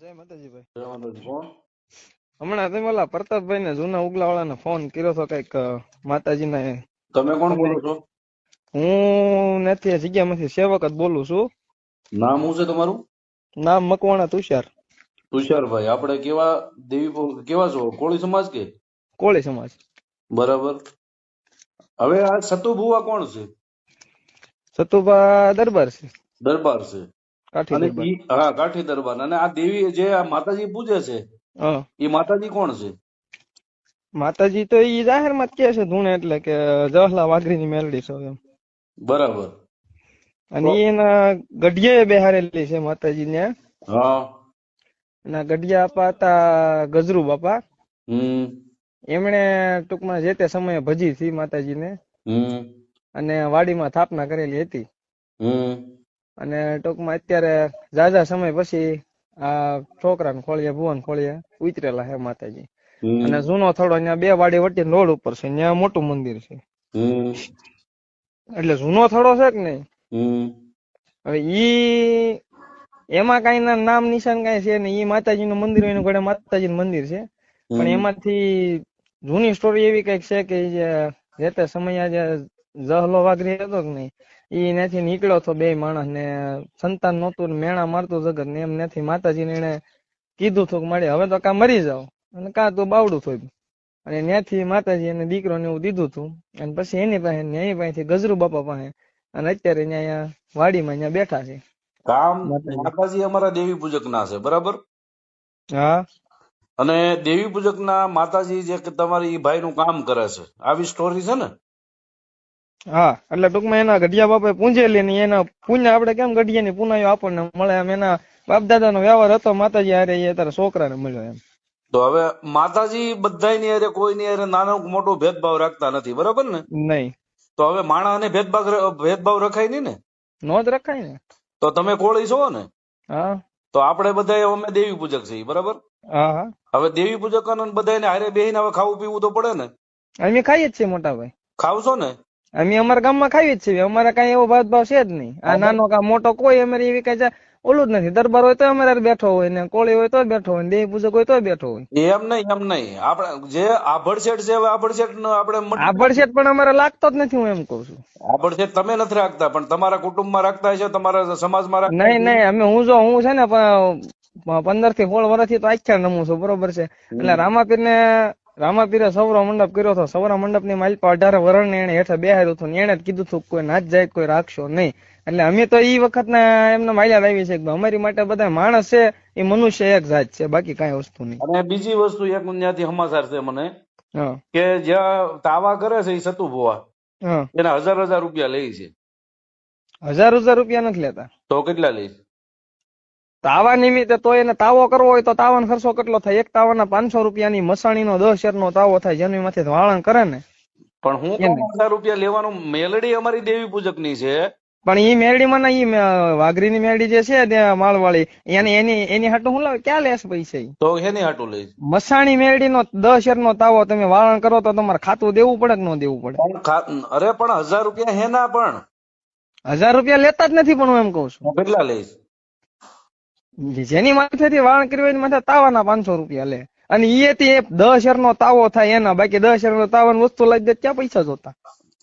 જય માતાજી ભાઈ. જવાનું કોણ? હમણાં તમે ઓલા પ્રતાપભાઈ ને જૂના ઉગલા વાળા ને ફોન કર્યો હતો કઈક માતાજી ને. તમે કોણ બોલો છો? હું નથી જગ્યામાંથી સેવક જ બોલું છું. નામ શું છે તમારું? નામ મકવાણા તુષાર. તુષારભાઈ, આપણે કેવા દેવી કેવા છો? કોળી સમાજ કે? કોળી સમાજ. બરાબર. હવે આ સતુભુવા કોણ છે? સતુભા દરબાર છે, દરબાર છે. કાઠી અને દરબાર. ઈ હા કાઠી દરબાર. અને આ દેવી જે આ માતાજી પૂજે છે હા, એ માતાજી કોણ છે? માતાજી તો ઈ જાહેર માં જ કે છે ધૂણે, એટલે કે જવાહરલાલ વાઘરી ની મેલડી છે એમ. બરાબર. અને તો ઈ એના ગઢિયે બેહારેલી છે માતાજી ને. હા. એના ગઢિયા આપા હતા ગજરુ બાપા. હમ એમણે ટૂંકમાં જે તે સમયે ભજી હતી માતાજીને હમ અને વાડીમાં સ્થાપના કરેલી હતી. હમ અને ટૂંકમાં અત્યારે ઝાઝા સમય પછી આ છોકરાને ખોળિયા ભુવન ખોળિયા ઉતરેલા છે માતાજી. અને હમ જૂનો થોડો ત્યાં બે વાડી વચ્ચે રોડ ઉપર છે, ત્યાં મોટું મંદિર છે. હમ એટલે જૂનો થોડો છે કે નહીં. હમ હવે ઈ એમાં કઈ નામ નિશાન કઈ છે ને, ઈ માતાજી નું મંદિર એનું ઘડે માતાજી નું મંદિર છે. પણ હમ એમાંથી જૂની સ્ટોરી એવી કઈક છે કે જે તે સમયે જે જહલો વાઘરી હતો કે નહીં, ઈ ત્યાંથી નીકળ્યો હતો બે માણસ ને સંતાન નહોતું ને મેણા મારતું જગત ને, એમ નથી માતાજીને એને કીધું હતું કે મારે હવે તો કા મરી જાવ અને કા તો બાવડું થોડું. અને ત્યાંથી માતાજી એને દીકરો ને એવું દીધું હતું. અને પછી એની પાસેથી ગજરુ બાપા પાસે, અને અત્યારે અહીંયા વાડીમાં અહીંયા બેઠા છે કામ માતાજી. માતાજી અમારા દેવી પૂજક ના છે, બરાબર. હા અને દેવી પૂજક ના માતાજી જે કે તમારી ભાઈ નું કામ કરે છે, આવી સ્ટોરી છે ને? હા, એટલે ટૂંકમાં એના ગઢિયા બાપા પૂંજેલી ને એના પુણ્ય આપડે કેમ ગઢિયાની પુનાયો આપણને મળે, એમ એના બાપ દાદા નો વ્યવહાર હતો માતાજી હારે, એ તારા છોકરાને મળ્યો એમ. તો હવે માતાજી બધાની હારે કોઈની હારે નાનો મોટો ભેદભાવ રાખતા નથી, બરાબર ને? નહીં, તો હવે માણસને ભેદભાવ રખાય નહીં ને? નો જ રખાય ને. તો તમે કોળી છો ને? હા તો આપણે બધા અમે દેવી પૂજક છીએ, બરાબર. હા હા, હવે દેવી પૂજક બધાને હારે બેહીને હવે ખાવું પીવું તો પડે ને? અમે ખાઈએ જ છીએ મોટા ભાઈ. ખાવ છો ને? અમે અમારા ગામમાં ખાઈએ જ છીએ, અમારે કઈ એવો ભેદભાવ છે જ નહીં. આ નાનો કા મોટો કોઈ અમારે એવી કઈ ઓલું જ નથી. દરબાર હોય તો અમારે બેઠો હોય ને, કોળી હોય તો બેઠો હોય, દેવી પૂજક હોય તો બેઠો હોય. એમ નહીં, એમ નહીં. આપણે જે આભડશેઠ છે, હવે આભડશેઠ આપણે આ પડશે પણ અમારે લાગતો જ નથી, હું એમ કઉ છું. આભડશેઠ તમે નથી રાખતા, પણ તમારા કુટુંબમાં રાખતા હશે, તમારા સમાજમાં રાખતા નહીં નહીં, અમે હું છે ને 15 થી 16 વર્ષથી તો આખ્યા નમું છું, બરોબર છે. એટલે રામાપીરે સવરો મંડપ કર્યો હતો. સવરા મંડપ ની માલિપા 18 વર્ષ ને એને હેઠળ બેહાર્યું હતું. એને જ કીધું હતું કોઈ નાચ જાય કોઈ રાખશો નહીં. એટલે અમે તો ઈ વખત ના એમને માલ્યા લાવી છે કે અમારી માટે બધા માણસ છે એ મનુષ્ય એક જાત છે, બાકી કઈ વસ્તુ નહીં. અને બીજી વસ્તુ એક ત્યાંથી સમાચાર છે મને હા કે જ્યાં તાવા કરે છે એ સતુ ભુવા, હા, એના 1000 રૂપિયા લે છે. 1000 રૂપિયા નથી લેતા. તો કેટલા લે? તાવા નિમિત્તે તો એને તાવો કરવો હોય તો તાવાનો ખર્ચો કેટલો થાય? એક તાવાના 500 રૂપિયાની મસાણીનો 10 શેરનો તાવો થાય, જેની માંથી વાળણ કરે ને. પણ હું એને 1000 રૂપિયા લેવાનું, મેલડી અમારી દેવી પૂજક ની છે. પણ ઈ મેરડીમાં ના, ઈ વાઘરીની મેરડી જે છે ત્યાં માળવાળી, એની હાટું હું લાવે ક્યાં લેશ પૈસા ઈ? તો એની હાટું લે? મસાણી મેરડીનો 10 શેરનો તાવો તમે વાળણ કરો તો તમારે ખાતું દેવું પડે કે ન દેવું પડે? અરે પણ 1000 રૂપિયા હેના? પણ 1000 રૂપિયા લેતા જ નથી. પણ હું એમ કઉ છું, હું કેટલા લઈશ? જેની માથેથી વાળણ કર્યું એની માથે તાવાના 500 રૂપિયા લે. અને ઈ 10 શેરનો તાવો થાય એના, બાકી 10 શેરનો તાવાની વસ્તુ લઈ દે ક્યાં પૈસા જોતા?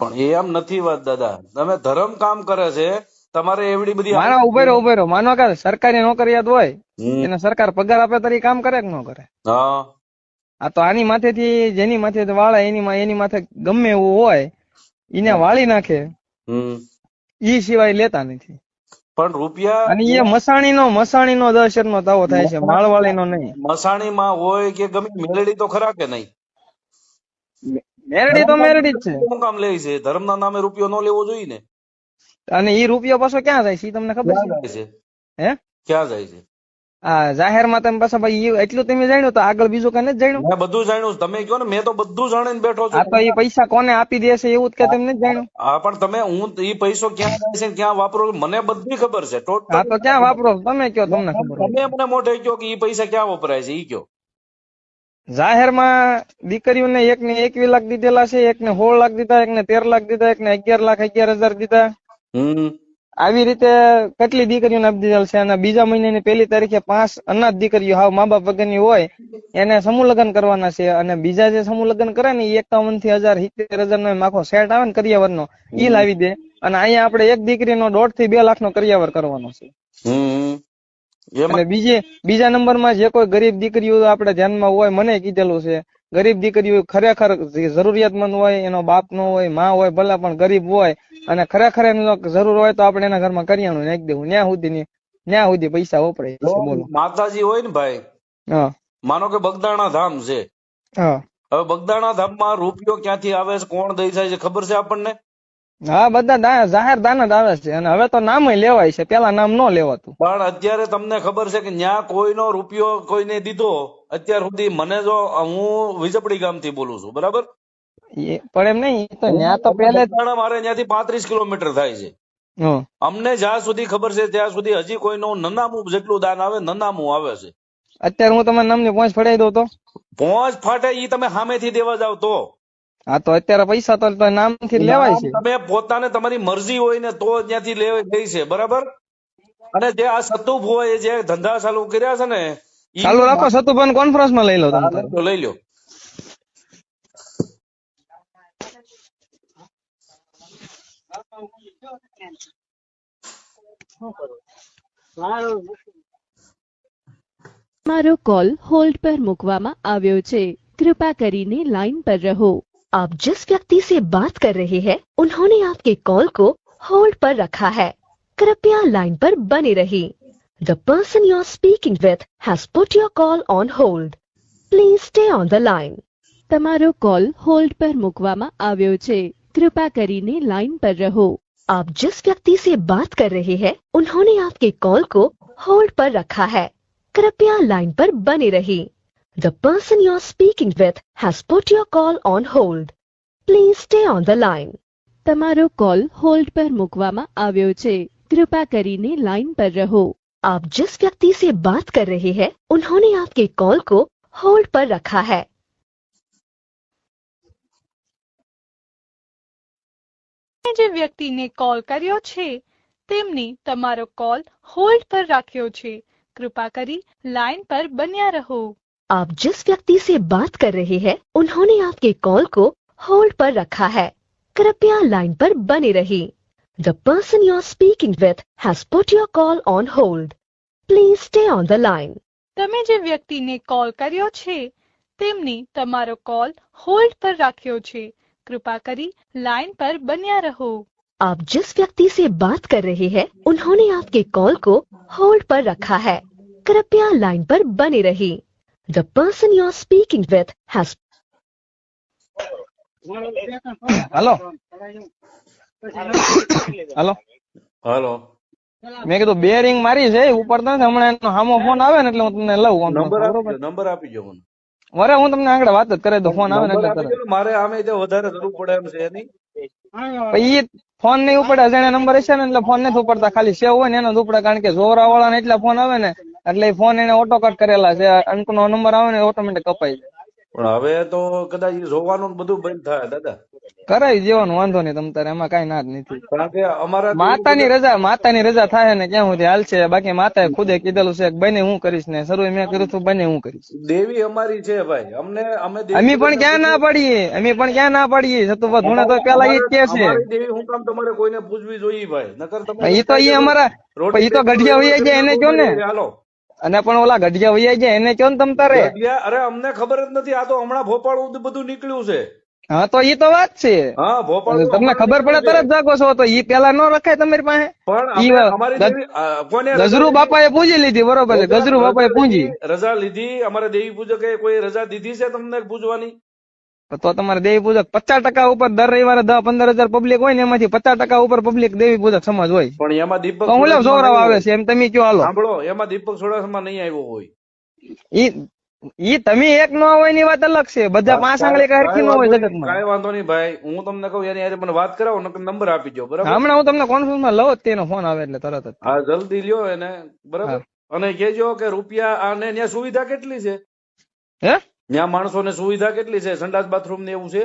પણ એમ નથી વાત દાદા, તમે ધર્મ કામ કરે છે, તમારે એવડી બધી માનો ઉભો રહ્યો માનો કે સરકારી નોકરિયાત હોય, હમ. એને સરકાર પગાર આપે તો ઈ કામ કરે કે ન કરે? હા. આ તો આની માથેથી જેની માથે વાળે એની માથે ગમે એવું હોય એને વાળી નાખે, હમ. ઈ સિવાય લેતા નથી. પણ રૂપિયા અને એ મસાણીનો 10 શેરનો તાવો થાય છે, માળવાળીનો નહીં. મસાણીમાં હોય કે ગમે, મેલડી તો ખરા કે નહીં? મેરડી તો મેરડી જ છે. શું કામ લે છે? ધર્મના નામે રૂપિયો ન લેવો જોઈએ ને? અને ઈ રૂપિયો પાછો ક્યાં જાય છે ઈ તમને ખબર ક્યાં છે? જાય છે? હે, ક્યાં જાય છે? આ જાહેરમાં તમે પાછા ભાઈ એટલું તમે જાણ્યું તો આગળ બીજું કઈ નથી જાણ્યું? મેં બધું જાણ્યું. તમે કહો ને, મેં તો બધું જાણીને બેઠો આ તો છું. એ પૈસા કોને આપી દેશે એવું જ કે તમે નથી જાણ્યું? હા, પણ તમે એ પૈસો ક્યાં જાય છે, ક્યાં વાપરો, મને બધી ખબર છે. આ તો ક્યાં વાપરો તમે કયો, તમને ખબર હોય. તમે મને મોઢે કહો કે એ પૈસા ક્યાં વપરાય છે, ઈ કયો. જાહેરમાં દીકરીઓને એકને 21 લાખ દીધેલા છે, એકને 16 લાખ દીધા, એકને 13 લાખ દીધા, એકને 11 લાખ 11,000 દીધા. હમ આવી રીતે કેટલી દીકરીઓને આપી દીધેલ છે અને બીજા મહિનાની 1 તારીખે 5 અનાથ દીકરીઓ હાવ મા બાપ વગરની હોય એને સમૂહ લગ્ન કરવાના છે અને બીજા જે સમૂહ લગ્ન કરે ને એ 51 થી 1000 નો આખો સેટ આવે ને કરિયાવરનો ઈ લાવી દે અને અહીંયા આપણે એક દીકરીનો 1.5 થી 2 લાખનો કરિયાવર કરવાનો છે. અને બીજા નંબરમાં જે કોઈ ગરીબ દીકરીઓ આપણે ધ્યાનમાં હોય મને કીધેલું છે ગરીબ દીકરીઓ ખરેખર જરૂરિયાતમંદ હોય એનો બાપ નો હોય માં હોય ભલે પણ ગરીબ હોય અને ખરેખર એનો જરૂર હોય તો આપણે એના ઘરમાં કરિયાણું નાખી દેવું ન્યા સુધી પૈસા વપરાય છે. બોલો માતાજી હોય ને ભાઈ, હા માનો કે બગદાણા ધામ છે, હા હવે બગદાણા ધામમાં રૂપિયો ક્યાંથી આવે છે, કોણ દઈ જાય છે ખબર છે આપણને? હા બધા જાહેર દાન જ આવે છે અને હવે તો નામ લેવાય છે, પેલા નામ ન લેવાતું. પણ અત્યારે તમને ખબર છે કે ન્યા કોઈનો રૂપિયો કોઈને દીધો અત્યાર સુધી? મને જો હું વિજપડી ગામથી બોલું છું, બરાબર? પણ એમ નહીં તો ન્યા તો પહેલે મારે ત્યાંથી 35 કિલોમીટર થાય છે. અમને જ્યાં સુધી ખબર છે ત્યાં સુધી હજી કોઈનું નનામું જેટલું દાન આવે, નનામું આવે છે. અત્યારે હું તમારા નામની પહોંચ ફડાઈ દઉં તો પહોંચ ફાટે ઈ તમે સામેથી દેવા જાવ તો? હા તો અત્યારે પૈસા તો નામથી લેવાય છે. તમે પોતાને તમારી મરજી હોય ને તો ત્યાંથી લેવાય છે, બરાબર? અને જે આ સતુ ભુવાએ જે ધંધા ચાલુ કર્યા છે ને, ચાલુ રાખો. સતુભાઈ કોન્ફરન્સમાં લઈ લો તમે. લઈ લો. તમારો કોલ होल्ड पर મૂકવામાં આવ્યો છે, कृपया કરીને लाइन पर रहो। आप जिस व्यक्ति से बात कर रहे हैं उन्होंने आपके कॉल को होल्ड पर रखा है, कृपया लाइन पर बने रहिए। The person you are speaking with has put your call on hold. Please stay on the line. તમારો કોલ હોલ્ડ પર મૂકવામાં આવ્યો છે, कृपया કરીને लाइन पर रहो। आप जिस व्यक्ति से बात कर रहे हैं उन्होंने आपके कॉल को होल्ड पर रखा है, कृपया लाइन पर बने रहिए। The person you are speaking with has put your call on hold. Please stay on the line. તમારો કોલ હોલ્ડ પર મૂકવામાં આવ્યો છે, कृपया કરીને लाइन पर रहो। आप जिस व्यक्ति से बात कर रहे हैं उन्होंने आपके कॉल को होल्ड पर रखा है। જે વ્યક્તિને કોલ કર્યો છે તેમની તમારો કોલ હોલ્ડ પર રાખ્યો છે, કૃપા કરી લાઈન પર બન્યા રહો। आप जिस व्यक्ति से बात कर रहे हैं उन्होंने आपके कॉल को होल्ड पर रखा है, कृपया लाइन पर बने रहिए। The person you are speaking with has put your call on hold. Please stay on the line. તમે જે વ્યક્તિને કોલ કર્યો છે તેમની તમારો કોલ હોલ્ડ પર રાખ્યો છે, કૃપા કરી લાઈન પર બન્યા રહો। आप जिस व्यक्ति से बात कर रहे हैं उन्होंने आपके कॉल को होल्ड पर रखा है, कृपया लाइन पर बने रहिए। The person you are speaking with has hello hello hello, મેં કીધું બે રિંગ મારી છે ઉપડતા નથી, હમણાં એનો સામો ફોન આવે ને એટલે હું તમને લઉં નંબર આપી દો મને. વરે હું તમને આગળ વાત જ કરી દઉં, ફોન આવે ને એટલે તરત. મારે આમે વધારે જરૂર પડે એમ છે એની. ઈ ફોન નહીં ઉપડે, અજાણે નંબર હશે ને એટલે ફોન નથી ઉપડતા, ખાલી સેવ હોય ને એનો જ ઉપડે, કારણ કે જોરા વાળા ને એટલા ફોન આવે ને એટલે એ ફોન એને ઓટો કટ કરેલા છે, અંકનો નંબર આવે ને ઓટોમેટિક કપાઈ જાય। પણ હવે તો કદાચ જોવાનું બધું બંધ થાય દાદા, કરાવી દેવાનું, વાંધો નહીં તમ તારે, એમાં કઈ ના જ નથી। કારણ કે અમારા માતાની રજા થાય ને ક્યાં સુધી હાલશે, બાકી માતાએ ખુદે કીધેલું છે કે બને હું કરીશ ને શરૂ મેં કર્યું હતું, બને હું કરીશ। દેવી અમારી છે ભાઈ, અમે પણ ક્યાં ના પાડીએ, સતુભા ધૂણે તો પેલા ઈ જ કે છે દેવી હું કામ તમારે કોઈને પૂછવી જોઈએ ભાઈ, નકર તમે ઈ તો અમારા ઈ તો ગઢિયા વૈયા જાય એને કયો ને, હાલો અને પણ ઓલા ગઢિયા વૈયા જાય એને કયો ને તમ તારે। અરે અમને ખબર જ નથી, આ તો હમણાં ભોપાળ બધું નીકળ્યું છે। હા તો ઈ તો વાત છે, હા ભોપાળ તમને ખબર પડે તરત જાગો છો, તો ઈ પેલા ન રખાય તમારી પાસે? પણ ગજરુ બાપાએ પૂજી લીધી, બરોબર છે, ગજરુ બાપાએ પૂજી રજા લીધી, અમારે દેવી પૂજકે કોઈ રજા દીધી છે તમને પૂજવાની? તો તમારે દેવી પૂજક 50% ઉપર દર રવિવારે 10-15 હજાર પબ્લિક હોય ને એમાંથી 50% ઉપર પબ્લિક દેવી પૂજક સમાજ હોય, પણ એમાં દીપક સોરાવ આવે છે એમ તમે કયો હાલો, સાંભળો, એમાં દીપક સોડાસમાં નહીં આવ્યો હોય, ઈ તમે એક નો હોય ની વાત અલગ છે, બધા 5 આંગળી હરખી નો હોય જગતમાં। કઈ વાંધો નહીં ભાઈ, હું તમને કહું એની હારે મને વાત કરાવો, નંબર આપી દો, બરાબર? હમણાં હું તમને કોન્ફરન્સમાં લઉં તેનો ફોન આવે એટલે તરત જ, હા જલ્દી લ્યો એને, બરાબર? અને કેજો કે રૂપિયા આને ત્યાં સુવિધા કેટલી છે, હે ત્યાં માણસોને સુવિધા કેટલી છે, સંડાસ બાથરૂમ ને એવું છે?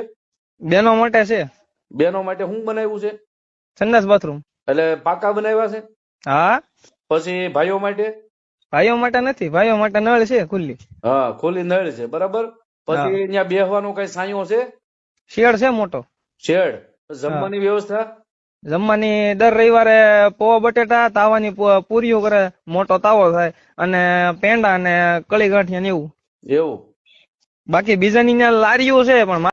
બેનો માટે છે, બેનો માટે શું બનાવ્યું છે? સંડાસ બાથરૂમ એટલે પાકા બનાવ્યા છે? હા, પછી ભાઈઓ માટે? ભાઈઓ માટે નથી, ભાઈઓ માટે નળ છે ખુલ્લી. હા, ખુલ્લી નળ છે, બરાબર. પછી ત્યાં બેસવાનો કઈ સાંયો છે? શેડ છે મોટો. શેડ. જમવાની વ્યવસ્થા? જમવાની દર રવિવારે પૌવા બટેટા તાવાની પૂરીઓ કરે, મોટો તાવો થાય, અને પેંડા ને કળી ગાંઠિયા ને એવું. એવું? બાકી બીજાની ત્યાં લારીઓ છે પણ